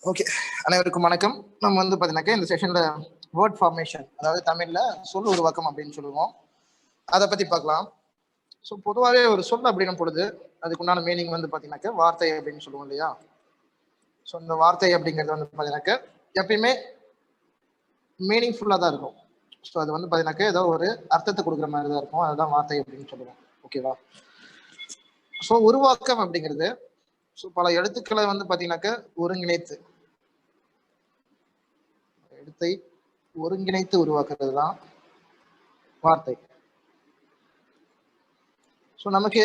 Okay, அனைவருக்கும் வணக்கம். நம்ம வந்து பார்த்தீங்கன்னாக்கா இந்த செஷன்ல வேர்ட் ஃபார்மேஷன், அதாவது தமிழ்ல சொல் உருவாக்கம் அப்படின்னு சொல்லுவோம். அதை பத்தி பார்க்கலாம். ஸோ பொதுவாகவே ஒரு சொல் அப்படின்னும் பொழுது அதுக்குண்டான மீனிங் வந்து பார்த்தீங்கன்னாக்கா வார்த்தை அப்படின்னு சொல்லுவோம் இல்லையா? ஸோ இந்த வார்த்தை அப்படிங்கிறது வந்து பார்த்தீங்கன்னாக்கா எப்பயுமே மீனிங்ஃபுல்லாக தான் இருக்கும். ஸோ அது வந்து பார்த்தீங்கன்னாக்கா ஏதோ ஒரு அர்த்தத்தை கொடுக்குற மாதிரி தான் இருக்கும். அதுதான் வார்த்தை அப்படின்னு சொல்லுவோம். ஓகேவா? ஸோ உருவாக்கம் அப்படிங்கிறது ஸோ பல எழுத்துக்களை வந்து பார்த்தீங்கன்னாக்கா ஒருங்கிணைத்து எழுத்தை ஒருங்கிணைத்து உருவாக்குறது தான் வார்த்தை. ஸோ நமக்கு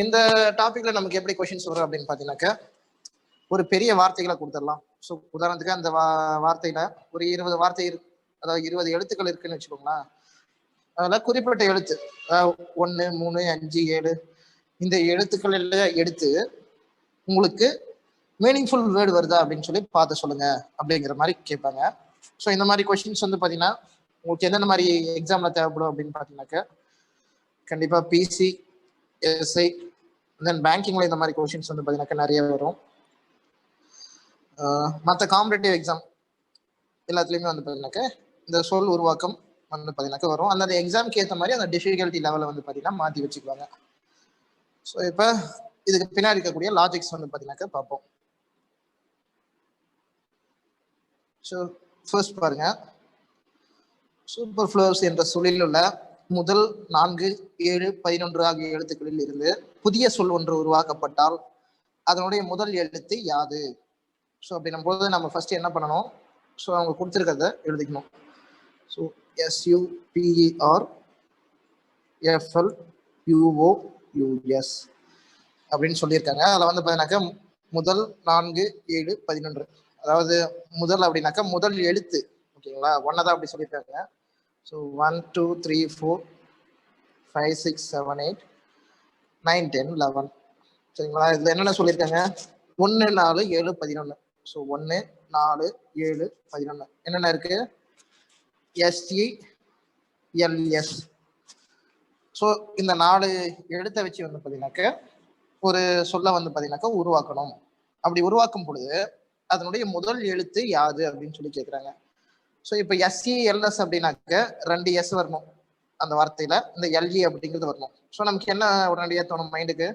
இந்த டாபிக்ல நமக்கு எப்படி கொஸ்டின்ஸ் வரும் அப்படின்னு பார்த்தீங்கன்னாக்கா ஒரு பெரிய வார்த்தைகளை கொடுத்துடலாம். ஸோ உதாரணத்துக்கு அந்த வார்த்தையில ஒரு 20 வார்த்தை இருக்கு, அதாவது 20 எழுத்துக்கள் இருக்குன்னு வச்சுக்கோங்களேன். அதில் குறிப்பிட்ட எழுத்து 1, 3, 5, 7 இந்த எழுத்துக்கள் எல்லாம் எடுத்து உங்களுக்கு மீனிங்ஃபுல் வேர்டு வருதா அப்படின்னு சொல்லி பார்த்து சொல்லுங்க அப்படிங்கிற மாதிரி கேட்பாங்க. ஸோ இந்த மாதிரி கொஸ்டின்ஸ் வந்து பார்த்தீங்கன்னா உங்களுக்கு எந்தெந்த மாதிரி எக்ஸாம்ல தேவைப்படும் அப்படின்னு பார்த்தீங்கன்னாக்கா கண்டிப்பாக பிசி, எஸ்ஐ, தென் பேங்கிங்ல இந்த மாதிரி கொஸ்டின்ஸ் வந்து பார்த்தீங்கன்னாக்கா நிறைய வரும். மற்ற காம்படேட்டிவ் எக்ஸாம் எல்லாத்துலேயுமே வந்து பார்த்தீங்கன்னாக்கா இந்த சொல் உருவாக்கம் வந்து பார்த்தீங்கன்னாக்கா வரும். அந்த எக்ஸாமுக்கு ஏற்ற மாதிரி அந்த டிஃபிகல்ட்டி லெவலை வந்து பார்த்தீங்கன்னா மாற்றி வச்சுக்குவாங்க. ஸோ இப்போ இதுக்கு பின்னாடி இருக்கக்கூடிய லாஜிக்ஸ் வந்து பார்த்தீங்கன்னாக்கா பார்ப்போம். ஸோ ஃபர்ஸ்ட் பாருங்க, சூப்பர்ஃப்ளோஸ் என்ற சொல்லில் உள்ள முதல் 4, 7, 11 ஆகிய எழுத்துக்களில் இருந்து புதிய சொல் ஒன்று உருவாக்கப்பட்டால் அதனுடைய முதல் எழுத்து யாது? ஸோ அப்படின்னும் போது நம்ம ஃபர்ஸ்ட் என்ன பண்ணணும்? ஸோ அவங்க கொடுத்துருக்கிறத எழுதிக்கணும். ஸோ SUPERFLUOUS அப்படின்னு சொல்லியிருக்காங்க. அதில் வந்து பார்த்தீங்கன்னாக்கா முதல் 4, 7, 11, அதாவது முதல் அப்படின்னாக்கா முதல் எழுத்து. ஓகேங்களா? ஒன்னதான் அப்படி சொல்லியிருக்காங்க. ஸோ 1, 2, 3, 4, 5, 6, 7, 8, 9, 10, 11. சரிங்களா? இதுல என்னென்ன சொல்லியிருக்காங்க? 1, 4, 7, 11. ஸோ 1, 4, 7, 11 என்னென்ன இருக்கு? SELS. ஸோ இந்த 4 எழுத்தை வச்சு வந்து பார்த்தீங்கன்னாக்கா ஒரு சொல்ல வந்து பார்த்தீங்கன்னாக்கா உருவாக்கணும். அப்படி உருவாக்கும் பொழுது அதனுடைய முதல் எழுத்து யாது அப்படின்னு சொல்லி கேட்குறாங்க. ஸோ இப்போ SELS அப்படின்னாக்க 2 S வரணும் அந்த வார்த்தையில, இந்த LE அப்படிங்கிறது வரணும். ஸோ நமக்கு என்ன உடனடியாக தோணும் மைண்டுக்கு?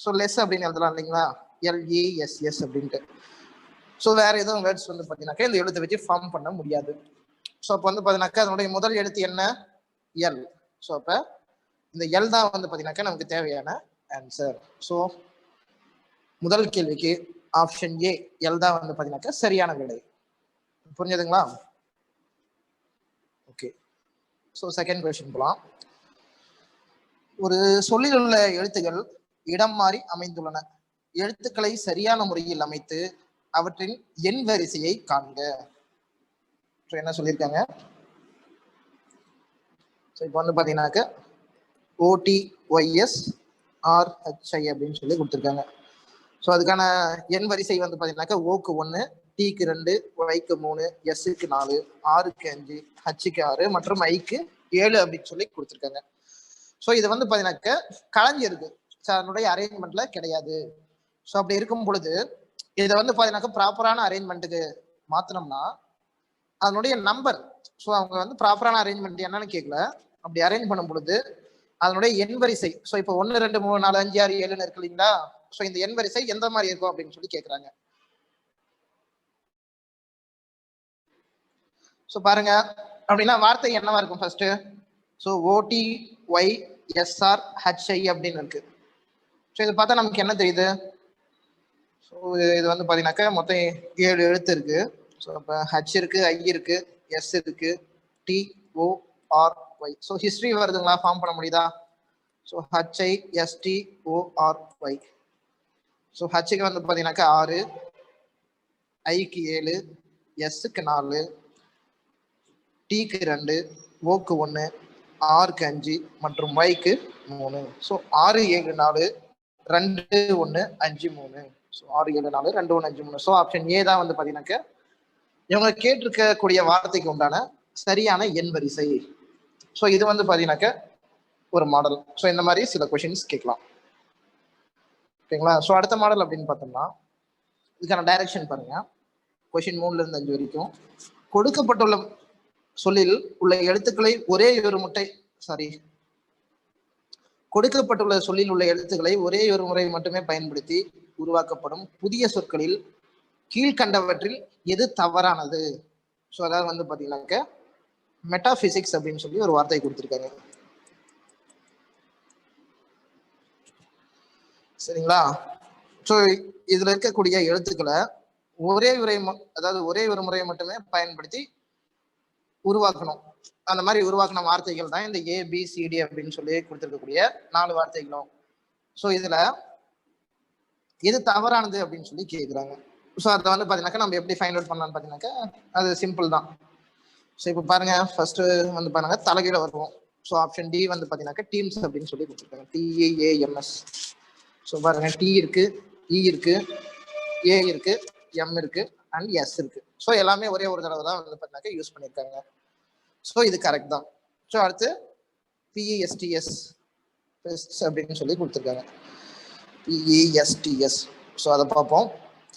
ஸோ லெஸ் அப்படின்னு எழுதலாம் இல்லைங்களா? LESS அப்படின்ட்டு. ஸோ வேற எதுவும் வேர்ட்ஸ் வந்து பார்த்தீங்கன்னாக்கா இந்த எழுத்தை வச்சு ஃபார்ம் பண்ண முடியாது. ஸோ அப்போ வந்து பார்த்தீங்கன்னாக்கா அதனுடைய முதல் எழுத்து என்ன? L. ஸோ அப்போ இந்த L தான் வந்து பார்த்தீங்கன்னாக்கா நமக்கு தேவையான ஆன்சர். ஸோ முதல் கேள்விக்கு ஆப்ஷன் ஏ L தான் வந்து பார்த்தீங்கன்னாக்கா சரியான விடை. புரிஞ்சதுங்களா? ஓகே. ஸோ செகண்ட் கொஸ்டின் போலாம். ஒரு சொல்லில் உள்ள எழுத்துக்கள் இடம் மாறி அமைந்துள்ளன. எழுத்துக்களை சரியான முறையில் அமைத்து அவற்றின் எண் வரிசையை காண்க. என்ன சொல்லியிருக்காங்க? ஸோ இப்போ வந்து பார்த்தீங்கன்னாக்கா OTYSRHI அப்படின்னு சொல்லி கொடுத்துருக்காங்க. ஸோ அதுக்கான எண் வரிசை வந்து பார்த்தீங்கன்னாக்கா ஓக்கு 1, Tக்கு 2, Yக்கு 3, Sக்கு 4, Rக்கு 5, Hக்கு 6 மற்றும் Iக்கு 7 அப்படின்னு சொல்லி கொடுத்துருக்காங்க. ஸோ இது வந்து பார்த்தீங்கன்னாக்கா கலைஞ்சிருக்கு. ஸோ அதனுடைய அரேஞ்ச்மெண்ட்ல கிடையாது. ஸோ அப்படி இருக்கும் பொழுது இதை வந்து பார்த்தீங்கன்னாக்கா ப்ராப்பரான அரேஞ்ச்மெண்ட்டுக்கு மாற்றினோம்னா அதனுடைய நம்பர், ஸோ அவங்க வந்து ப்ராப்பரான அரேஞ்ச்மெண்ட் என்னன்னு கேட்கல, அப்படி அரேஞ்ச் பண்ணும் பொழுது அதனுடைய எண் வரிசை, ஸோ இப்போ 1, 2, 3, 4, 5, 6, 7 இருக்கு இல்லைங்களா? ஸோ இந்த எண் வரிசை எந்த மாதிரி இருக்கும் அப்படின்னு சொல்லி கேட்குறாங்க. ஸோ பாருங்க, அப்படின்னா வார்த்தை என்னவா இருக்கும் ஃபர்ஸ்ட்? ஸோ OTYSRHI அப்படின்னு இருக்கு. ஸோ இது பார்த்தா நமக்கு என்ன தெரியுது? ஸோ இது வந்து பார்த்தீங்கன்னாக்கா மொத்தம் 7 எழுத்து இருக்கு. ஸோ இப்போ H இருக்கு, I இருக்கு, S இருக்கு, TORY. ஸோ ஹிஸ்ட்ரி வருதுங்களா? ஃபார்ம் பண்ண முடியுதா? So HISTORY. ஸோ ஹச்சுக்கு வந்து பார்த்தீங்கன்னாக்கா 6, ஐக்கு 7, எஸ்க்கு 4, Tக்கு 2, ஓக்கு 1, ஆருக்கு 5 மற்றும் Yக்கு 3. So 6, 7, 4, 2, 1, 5, 3. So 6, 7, 4, 2, 1, 5, 3. So option A தான் வந்து பார்த்தீங்கன்னாக்கா இவங்க கேட்டிருக்கக்கூடிய வார்த்தைக்கு உண்டான சரியான எண் வரிசை. ஸோ இது வந்து பார்த்தீங்கன்னாக்கா ஒரு மாடல். ஸோ இந்த மாதிரி சில கொஷின்ஸ் கேட்கலாம். ஓகேங்களா? ஸோ அடுத்த மாடல் அப்படின்னு பார்த்தோம்னா இதுக்கான டைரக்ஷன் பாருங்க. கொஸ்டின் 3ல இருந்து 5 வரைக்கும் கொடுக்கப்பட்டுள்ள சொல்லில் உள்ள எழுத்துக்களை ஒரே ஒரு முறை மட்டுமே பயன்படுத்தி உருவாக்கப்படும் புதிய சொற்களில் கீழ்கண்டவற்றில் எது தவறானது? ஸோ அதாவது வந்து பாத்தீங்கன்னாக்க மெட்டாபிசிக்ஸ் அப்படின்னு சொல்லி ஒரு வார்த்தை கொடுத்துருக்காங்க. சரிங்களா? ஸோ இதுல இருக்கக்கூடிய எழுத்துக்களை ஒரே ஒரு முறை மட்டுமே பயன்படுத்தி உருவாக்கணும். அந்த மாதிரி உருவாக்கின வார்த்தைகள் தான் இந்த ABCD அப்படின்னு சொல்லி கொடுத்துருக்கக்கூடிய 4 வார்த்தைகளும். ஸோ இதுல எது தவறானது அப்படின்னு சொல்லி கேட்குறாங்க. ஸோ அதை வந்து பார்த்தீங்கன்னாக்கா நம்ம எப்படி ஃபைண்ட் அவுட் பண்ணலாம்னு பார்த்தீங்கன்னாக்கா அது சிம்பிள் தான். ஸோ இப்போ பாருங்க, ஃபர்ஸ்ட் வந்து பாருங்க தலைகீழ வருவோம். ஸோ ஆப்ஷன் டி வந்து பார்த்தீங்கன்னாக்கா டீம்ஸ் அப்படின்னு சொல்லி கொடுத்துருக்காங்க. TEAMS. ஸோ பாருங்க, டி இருக்கு, இ இருக்கு, ஏ இருக்கு, எம் இருக்கு அண்ட் எஸ் இருக்கு. ஸோ எல்லாமே ஒரே ஒரு தடவை தான் வந்து பார்த்தீங்கன்னாக்கா யூஸ் பண்ணியிருக்காங்க. ஸோ இது கரெக்ட் தான். ஸோ அடுத்து PESTS அப்படின்னு சொல்லி கொடுத்துருக்காங்க. PESTS. ஸோ அதை பார்ப்போம்.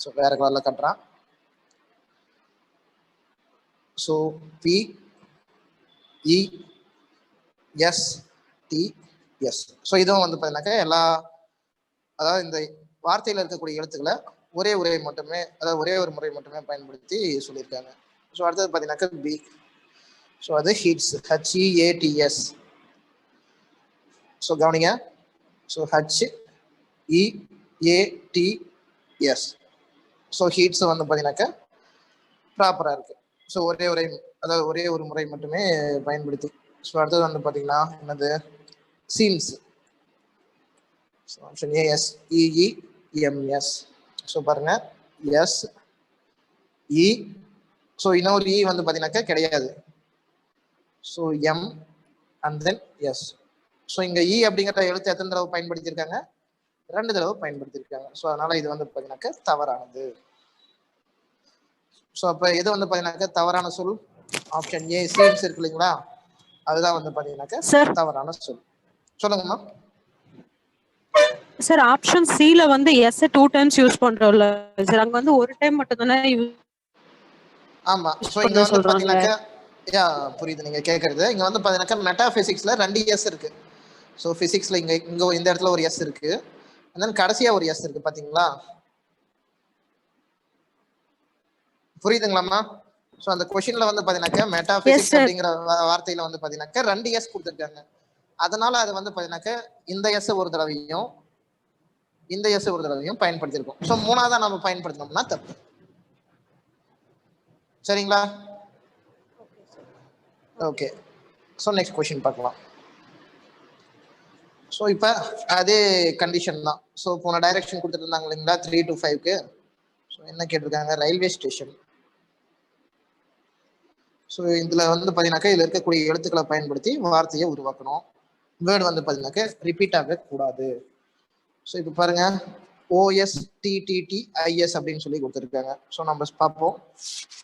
ஸோ வேற கலர்ல கட்டுறான். So PESTS. ஸோ இதுவும் வந்து பார்த்தீங்கன்னாக்கா அதாவது இந்த வார்த்தையில் இருக்கக்கூடிய எழுத்துக்களை ஒரே ஒரு முறை மட்டுமே பயன்படுத்தி சொல்லியிருக்காங்க. ஸோ அடுத்தது பார்த்தீங்கன்னாக்கா பி. ஸோ அது ஹீட்ஸ், HEATS. ஸோ கவனிங்க. So HEATS. ஸோ ஹீட்ஸ் வந்து பார்த்தீங்கன்னாக்கா ப்ராப்பராக இருக்கு. ஸோ ஒரே ஒரு முறை மட்டுமே பயன்படுத்தி. ஸோ அடுத்தது வந்து பார்த்தீங்கன்னா என்னது seems. So option ASEEMS. So பாருங்க SE. ஸோ இன்னொரு இ வந்து பார்த்தீங்கன்னாக்கா கிடையாது. So M and then S. So இங்க இ அப்படிங்கிற எழுத்து எத்தனை தடவை பயன்படுத்தியிருக்காங்க? 2 தடவை பயன்படுத்தியிருக்காங்க. ஸோ அதனால இது வந்து பார்த்தீங்கன்னாக்கா தவறானது. ஸோ அப்போ எது வந்து பார்த்தீங்கன்னாக்கா தவறான சொல்? ஆப்ஷன் ஏ சீம்ஸ் இருக்கு இல்லைங்களா, அதுதான் வந்து பார்த்தீங்கன்னாக்கா தவறான சொல். சொல்லுங்கம்மா. சார் ஆப்ஷன் சில வந்து எஸ் 2 டைம்ஸ் யூஸ் பண்றோம்ல சார், அங்க வந்து ஒரு டைம் மட்டும் தானே. ஆமா. ஸோ இங்க வந்து பார்த்தீங்கன்னாக்கா புரியுது நீங்க கேட்கறது. இங்க வந்து பார்த்தீங்கன்னாக்கா மெட்டாபிசிக்ஸ்ல 2 எஸ் இருக்கு. ஸோ பிசிக்ஸ்ல இங்க இந்த இடத்துல ஒரு எஸ் இருக்கு, அண்ட் கடைசியா ஒரு எஸ் இருக்கு. பாத்தீங்களா? புரியுதுங்களாம்மா? ஸோ அந்த கொஸ்டின்ல வந்து பார்த்தீங்கன்னாக்கா மெட்டாபிசிக்ஸ் அப்படிங்கிற வார்த்தையில வந்து பார்த்தீங்கன்னாக்கா 2 எஸ் கொடுத்துருக்காங்க. அதனால அது வந்து பார்த்தீங்கன்னாக்கா இந்த எஸ் ஒரு தடவையும் இந்த எஸ் ஒரு தடவையும் பயன்படுத்தியிருக்கோம். ஸோ 3ஆவதா நம்ம பயன்படுத்தணும்னா தப்பு. சரிங்களா? ஓகே. ஸோ நெக்ஸ்ட் கொஸ்டின் பார்க்கலாம். ஸோ இப்போ அதே கண்டிஷன் தான். ஸோ போன டைரக்ஷன் கொடுத்துட்டு இருந்தாங்க இல்லைங்களா 3 to 5க்கு. ஸோ என்ன கேட்டிருக்காங்க? Railway station. ஸோ இதில் வந்து பார்த்தீங்கன்னாக்கா இதில் இருக்கக்கூடிய எழுத்துக்களை பயன்படுத்தி வார்த்தையை உருவாக்கணும். வேர்டு வந்து பார்த்தீங்கன்னாக்கா ரிப்பீட் ஆகக்கூடாது. ஸோ இப்போ பாருங்க, OSTTTIS அப்படின்னு சொல்லி கொடுத்துருக்காங்க. ஸோ நம்ம பார்ப்போம்.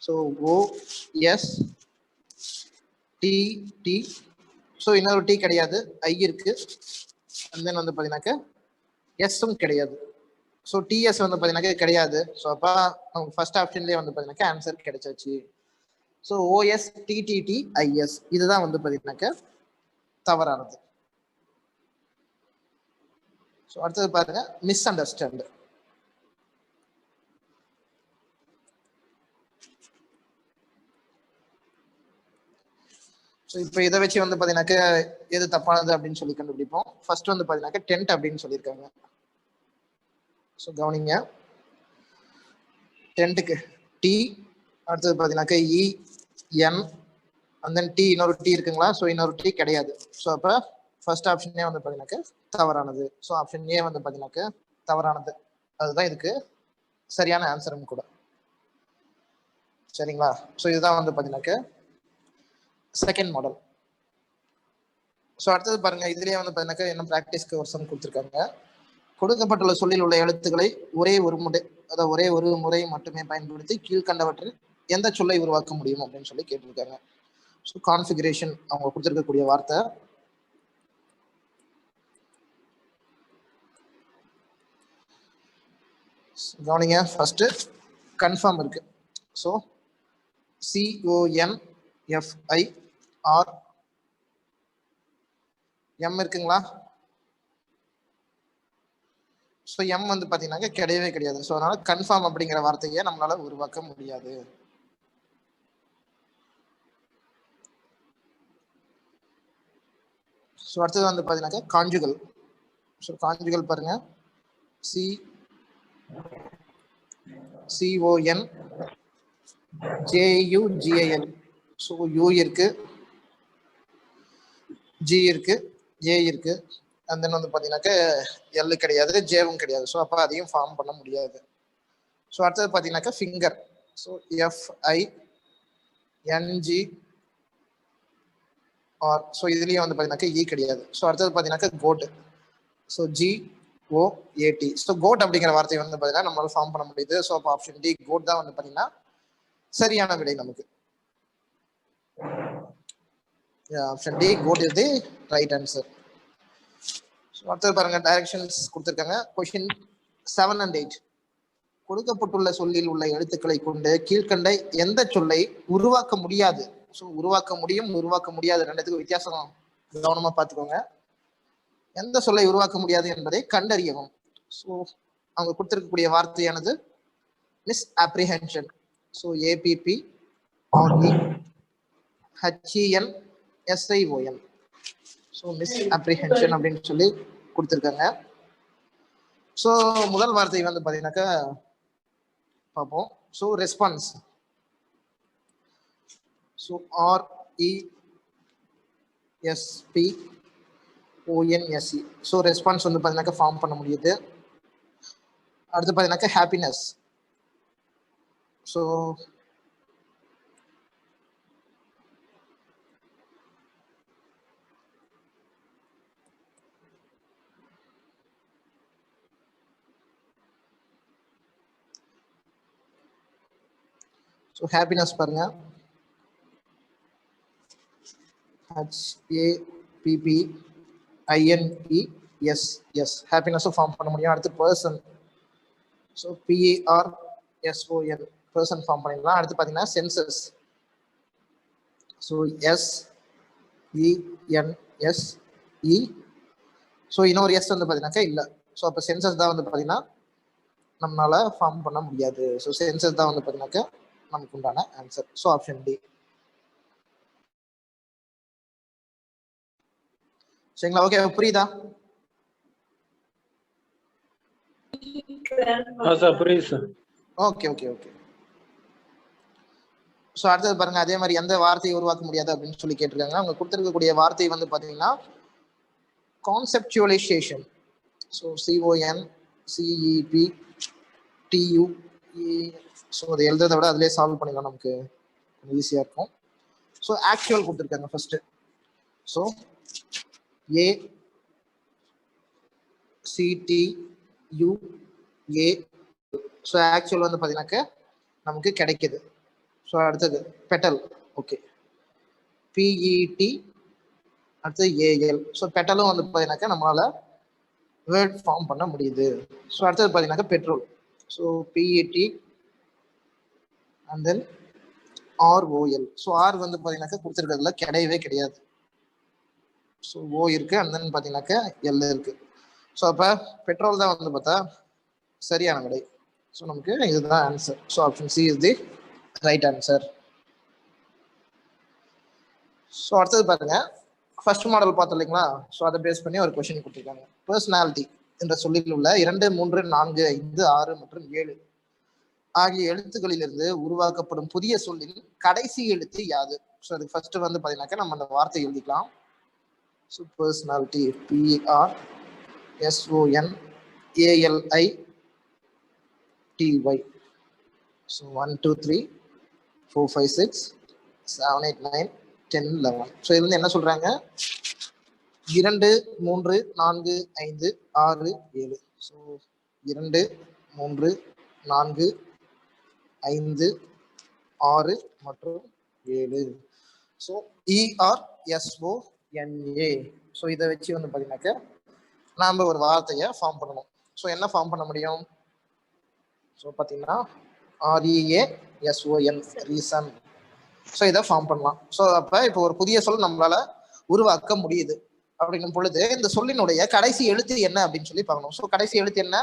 So OSTT. ஸோ இன்னொரு டி கிடையாது, ஐ இருக்கு, அண்ட் தென் வந்து பார்த்தீங்கன்னாக்கா எஸ்ஸும் கிடையாது. ஸோ டிஎஸ் வந்து பார்த்தீங்கன்னாக்கா கிடையாது. ஸோ அப்போ நமக்கு ஃபர்ஸ்ட் ஆப்ஷன்லேயே வந்து பார்த்தீங்கன்னாக்கா ஆன்சர் கிடைச்சாச்சு. ஸோ OSTTTIS இதுதான் வந்து பார்த்தீங்கன்னாக்கா தவறானது. ஸோ அடுத்தது பாருங்க, மிஸ் அண்டர்ஸ்டாண்ட். ஸோ இப்போ இதை வச்சு வந்து பார்த்தீங்கன்னாக்கா எது தப்பானது அப்படின்னு சொல்லி கண்டுபிடிப்போம். ஃபர்ஸ்ட் வந்து பார்த்தீங்கன்னாக்கா டென்ட் அப்படின்னு சொல்லியிருக்காங்க. ஸோ கவனிங்க, டென்ட்டுக்கு டி, அடுத்தது பார்த்தீங்கன்னாக்கா EN, அண்ட் தென் டி இன்னொரு டி இருக்குங்களா? ஸோ இன்னொரு டி கிடையாது. ஸோ அப்போ ஃபர்ஸ்ட் ஆப்ஷனே வந்து பார்த்தீங்கன்னாக்கா தவறானது. ஸோ ஆப்ஷன் ஏ வந்து பார்த்தீங்கன்னாக்கா தவறானது. அதுதான் இதுக்கு சரியான ஆன்சரும் கூட. சரிங்களா? ஸோ இதுதான் வந்து பார்த்தீங்கன்னாக்கா செகண்ட் மாடல். ஸோ அடுத்தது பாருங்க, இதுலேயே வந்து பார்த்தீங்கன்னாக்கா என்ன ப்ராக்டிஸ்க்கு ஒரு சம் கொடுத்துருக்காங்க. கொடுக்கப்பட்டுள்ள சொல்லில் உள்ள எழுத்துக்களை ஒரே ஒரு முறை மட்டுமே பயன்படுத்தி கீழ்கண்டவற்றில் எந்த சொல்லை உருவாக்க முடியும் அப்படின்னு சொல்லி கேட்டிருக்காங்க. ஸோ கான்ஃபிகரேஷன் அவங்க கொடுத்துருக்கக்கூடிய வார்த்தை. கவனிங்க, ஃபர்ஸ்ட் கன்ஃபார்ம் இருக்கு. ஸோ CONFIR M இருக்குங்களா? ஸோ M வந்து பார்த்தீங்கன்னாக்க கிடையவே கிடையாது. ஸோ அதனால கன்ஃபார்ம் அப்படிங்கிற வார்த்தையை நம்மளால உருவாக்க முடியாது. ஸோ அடுத்தது வந்து பார்த்தீங்கன்னாக்க கான்ஜுகல். ஸோ கான்ஜுகல் பாருங்க, CONJUGAL. ஸோ U இருக்கு, G இருக்கு, A இருக்கு, அண்ட் தென் வந்து பார்த்தீங்கன்னாக்க L கிடையாது, ஜேவும் கிடையாது. ஸோ அப்போ அதையும் ஃபார்ம் பண்ண முடியாது. ஸோ அடுத்தது பார்த்தீங்கன்னாக்கா ஃபிங்கர். So FINGR. ஸோ இதுலேயும் வந்து பார்த்தீங்கன்னாக்கா E கிடையாது. ஸோ அடுத்தது பார்த்தீங்கன்னாக்கா goat. So GOAT. So goat அப்படிங்கிற வார்த்தையை வந்து பார்த்தீங்கன்னா நம்மளால ஃபார்ம் பண்ண முடியுது. ஸோ அப்போ ஆப்ஷன் டி கோட் தான் வந்து பார்த்தீங்கன்னா சரியான விடை நமக்கு. Option D goat is the right answer. So அடுத்தது பாருங்க, டைரக்ஷன்ஸ் கொடுத்துருக்காங்க. Question 7 and 8. கொடுக்கப்பட்டுள்ள சொல்லில் உள்ள எழுத்துக்களை கொண்டு கீழ்கண்ட எந்த சொல்லை உருவாக்க முடியாது? ஸோ உருவாக்க முடியும், உருவாக்க முடியாது, ரெண்டுத்துக்கும் வித்தியாசம் கவனமா பார்த்துக்கோங்க. எந்த சொல்லை உருவாக்க முடியாது என்பதை கண்டறியவும். ஸோ அவங்க கொடுத்திருக்கக்கூடிய வார்த்தையானது misapprehension. So APPREHENSION. So misapprehension அப்படின்னு சொல்லி கொடுத்துருக்காங்க. ஸோ முதல் வார்த்தை வந்து பார்த்தீங்கன்னாக்கா பார்ப்போம். So response. So RESPONSE. So response வந்து பார்த்தீங்கன்னாக்கா ஃபார்ம் பண்ண முடியுது. அடுத்து பார்த்தீங்கன்னாக்கா ஹாப்பினஸ். ஸோ ஹாப்பினஸ் பாருங்க, HAPPINESS. ஹாப்பினஸும் ஃபார்ம் பண்ண முடியும். அடுத்து person. So PERSON, person form பண்ணிடலாம். அடுத்து பார்த்தீங்கன்னா சென்சஸ். So SENSE. ஸோ இன்னொரு எஸ் வந்து பார்த்தீங்கன்னாக்கா இல்லை. ஸோ அப்போ சென்சஸ் தான் வந்து பார்த்தீங்கன்னா நம்மளால ஃபார்ம் பண்ண முடியாது. ஸோ சென்சஸ் தான் வந்து பார்த்தீங்கன்னாக்கா நமக்கு உண்டான ஆன்சர். So option D. சரிங்களா? ஓகே, புரியுதா? Okay okay okay. ஸோ அடுத்தது பாருங்க, அதே மாதிரி எந்த வார்த்தையை உருவாக்க முடியாது அப்படின்னு சொல்லி கேட்டிருக்காங்க. அவங்க கொடுத்துருக்கக்கூடிய வார்த்தை வந்து பார்த்தீங்கன்னா கான்செப்டுவலைசேஷன். So CONCEPTUE. ஸோ அதை எழுதுறதை விட அதிலே சால்வ் பண்ணிக்கலாம், நமக்கு ஈஸியாக இருக்கும். ஸோ ஆக்சுவல் கொடுத்துருக்காங்க first. So ACTUA. So actual வந்து பார்த்தீங்கன்னாக்க நமக்கு கிடைக்குது. ஸோ அடுத்தது பெட்டல். Okay, PET. அடுத்தது AL. ஸோ பெட்டலும் வந்து பார்த்தீங்கன்னாக்கா நம்மளால வேர்ட் ஃபார்ம் பண்ண முடியுது. ஸோ அடுத்தது பார்த்தீங்கன்னாக்கா petrol. So PET and then ROL. So R வந்து பார்த்தீங்கன்னாக்கா கொடுத்துருக்கிறதுல கிடையவே கிடையாது. ஸோ O இருக்கு, அண்ட் தென் பார்த்தீங்கன்னாக்கா L இருக்கு. ஸோ அப்போ பெட்ரோல் தான் வந்து பார்த்தா சரியான விடை. ஸோ நமக்கு இதுதான் answer. So option C is the right answer. So அடுத்தது பாருங்க, ஃபர்ஸ்ட் மாடல் பார்த்தோம் இல்லைங்களா? ஸோ அதை பேஸ் பண்ணி ஒரு கொஸ்டின் கொடுத்துருக்காங்க. பர்சனாலிட்டி என்ற சொல்லில் உள்ள 2, 3, 4, 5, 6 மற்றும் 7 ஆகிய எழுத்துக்களிலிருந்து உருவாக்கப்படும் புதிய சொல்லின் கடைசி எழுத்து யாது? ஸோ அதுக்கு ஃபர்ஸ்ட் வந்து பார்த்தீங்கன்னாக்கா நம்ம அந்த வார்த்தை எழுதிக்கலாம். So personality PERSONALITY. So 1 2 3 4 5 6 7 8 9 10 11. So இது வந்து என்ன சொல்றாங்க? 2 3 4 5 6 7. ஸோ 2 3 4 5 6 மற்றும் 7. So ERSONA. ஸோ இதை வச்சு வந்து பார்த்தீங்கன்னாக்க நாம் ஒரு வார்த்தையை ஃபார்ம் பண்ணணும். ஸோ என்ன ஃபார்ம் பண்ண முடியும்? ஸோ பார்த்தீங்கன்னா REASON ரீசன். ஸோ இதை ஃபார்ம் பண்ணலாம். ஸோ அப்போ இப்போ ஒரு புதிய சொல் நம்மளால உருவாக்க முடியுது அப்படின்னும் பொழுது இந்த சொல்லினுடைய கடைசி எழுத்து என்ன அப்படின்னு சொல்லி பார்க்கணும். ஸோ கடைசி எழுத்து என்ன?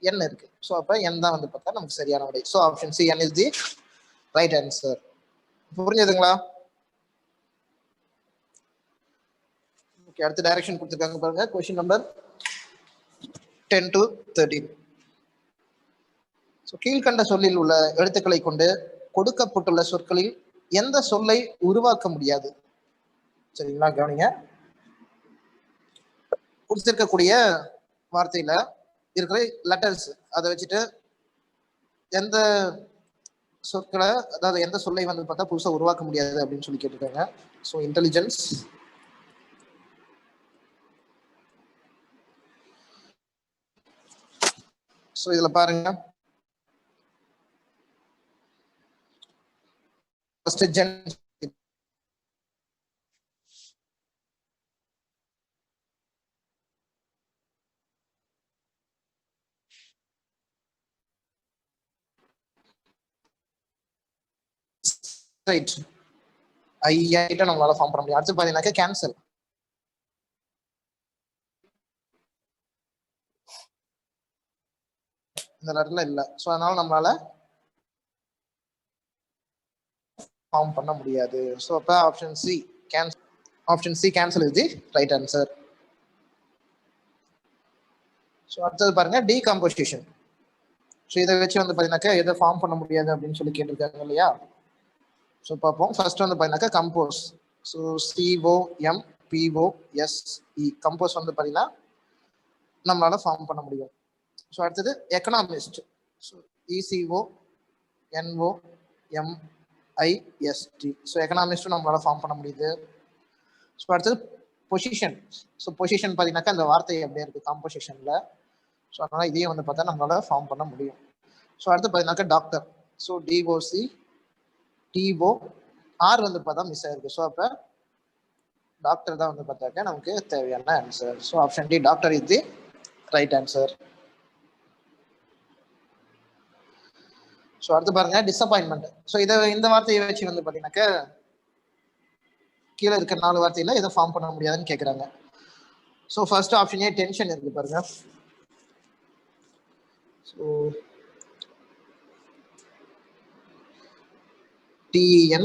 என் இருக்கு. ஸோ அப்போ என் தான் வந்து பார்த்தா நமக்கு சரியான விடை. ஸோ ஆப்ஷன் சி என் இஸ் தி ரைட் ஆன்சர். புரிஞ்சதுங்களா? ஓகே, அடுத்த டைரக்ஷன் கொடுத்துருக்காங்க பாருங்க. Question number 10 to 13. ஸோ கீழ்கண்ட சொல்லில் உள்ள எழுத்துக்களை கொண்டு கொடுக்கப்பட்டுள்ள சொற்களில் எந்த சொல்லை உருவாக்க முடியாது? சரிங்களா, கவனிங்க. கொடுத்திருக்கக்கூடிய வார்த்தையில இருக்கிற லெட்டர்ஸ் அதை வச்சுட்டு எந்த சொற்களை, அதாவது எந்த சொல்லை வந்து பார்த்தா புதுசாக உருவாக்க முடியாது அப்படின்னு சொல்லி கேட்டிருக்காங்க. ஸோ இன்டெலிஜென்ஸ், ஸோ இதுல பாருங்க, ஃபர்ஸ்ட் ஜென், ரைட், ஐட்ட நம்மளால ஃபார்ம் பண்ண முடியும். அடுத்து பாத்தீங்கன்னாக்க கேன்சல், இந்த லெட்டர்ல இல்ல. ஸோ அதனால நம்மளால ஃபார்ம் பண்ண முடியாது. ஸோ அப்போ option C cancel, option C cancel is the right answer. So அடுத்தது பாருங்க டீகம்போசிஷன். ஸோ இதை வச்சு வந்து பார்த்தீங்கன்னாக்கா எதை ஃபார்ம் பண்ண முடியாது அப்படின்னு சொல்லி கேட்டிருக்காங்க இல்லையா? ஸோ பார்ப்போம். ஃபர்ஸ்ட் வந்து பார்த்தீங்கன்னாக்கா கம்போஸ். ஸோ COMPOSE கம்போஸ் வந்து பார்த்தீங்கன்னா நம்மளால ஃபார்ம் பண்ண முடியும். ஸோ அடுத்தது எக்கனாமிஸ்ட். So ECONOMIST. ஸோ எக்கனாமிஸ்ட்டும் நம்மளால ஃபார்ம் பண்ண முடியுது. ஸோ அடுத்தது பொசிஷன். ஸோ பொசிஷன் பார்த்தீங்கன்னாக்கா அந்த வார்த்தை அப்படியே இருக்கு காம்போசிஷன்ல. ஸோ அதனால இதையும் வந்து பார்த்தா நம்மளால ஃபார்ம் பண்ண முடியும். ஸோ அடுத்து பார்த்தீங்கன்னாக்கா டாக்டர். ஸோ DOC TOR வந்து பார்த்தா மிஸ் ஆயிருக்கு. ஸோ அப்போ டாக்டர் தான் வந்து பார்த்தாக்க நமக்கு தேவையான answer. So option D doctor is the right answer. So அடுத்து பாருங்க டிசப்பாயின்மெண்ட். ஸோ இந்த வார்த்தையை வச்சு வந்து பார்த்தீங்கன்னாக்கா கீழே இருக்க 4 வார்த்தையில எதை ஃபார்ம் பண்ண முடியாதுன்னு கேட்குறாங்க. So first option A tension இருக்கு பாருங்க. So TENSION.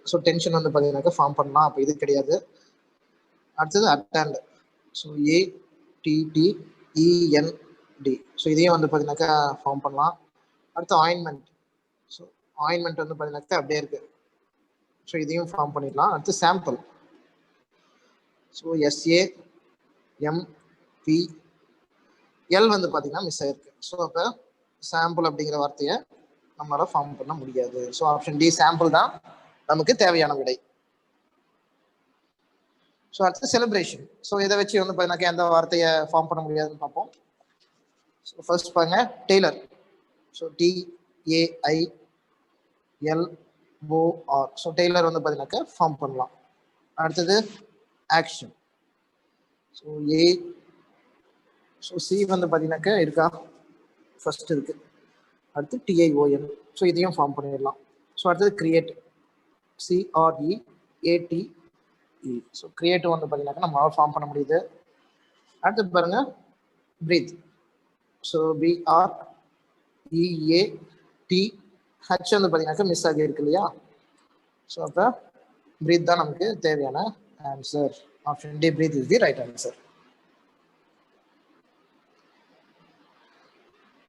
ஸோ டென்ஷன் வந்து பார்த்தீங்கன்னாக்கா ஃபார்ம் பண்ணலாம். அப்போ இது கிடையாது. அடுத்தது அட்டெண்ட். So ATTEND. ஸோ இதையும் வந்து பார்த்தீங்கன்னாக்கா ஃபார்ம் பண்ணலாம். அடுத்து ஆயின்மெண்ட். ஸோ ஆயின்மெண்ட் வந்து பார்த்தீங்கன்னாக்கா அப்படியே இருக்கு. ஸோ இதையும் ஃபார்ம் பண்ணிடலாம். அடுத்து சாம்பிள். ஸோ SAMPL வந்து பார்த்தீங்கன்னா மிஸ் ஆயிருக்கு. ஸோ அப்போ சாம்பிள் அப்படிங்கிற வார்த்தையை நம்மளால ஃபார்ம் பண்ண முடியாது. ஸோ ஆப்ஷன் டி சாம்பிள் தான் நமக்கு தேவையான விடை. ஸோ அடுத்து செலிப்ரேஷன். ஸோ இதை வச்சு வந்து பார்த்தீங்கன்னா எந்த வார்த்தையை ஃபார்ம் பண்ண முடியாதுன்னு பார்ப்போம். ஸோ ஃபர்ஸ்ட் பாருங்க tailor. So TAILOR. So tailor வந்து பார்த்தீங்கன்னாக்கா ஃபார்ம் பண்ணலாம். அடுத்தது ஆக்ஷன். ஸோ சி வந்து பார்த்தீங்கன்னாக்கா இருக்கா, ஃபர்ஸ்ட் இருக்கு. அடுத்து TION. ஸோ இதையும் ஃபார்ம் பண்ணிடலாம். ஸோ அடுத்தது கிரியேட். CREATE. ஸோ கிரியேட்டிவ் வந்து பார்த்தீங்கன்னாக்கா நம்மளால ஃபார்ம் பண்ண முடியுது. அடுத்து பாருங்க பிரீத். ஸோ BREATH வந்து பார்த்தீங்கன்னாக்கா மிஸ் ஆகி இருக்கு இல்லையா? ஸோ அப்போ பிரீத் தான் நமக்கு தேவையான answer. Option D breath is the right answer.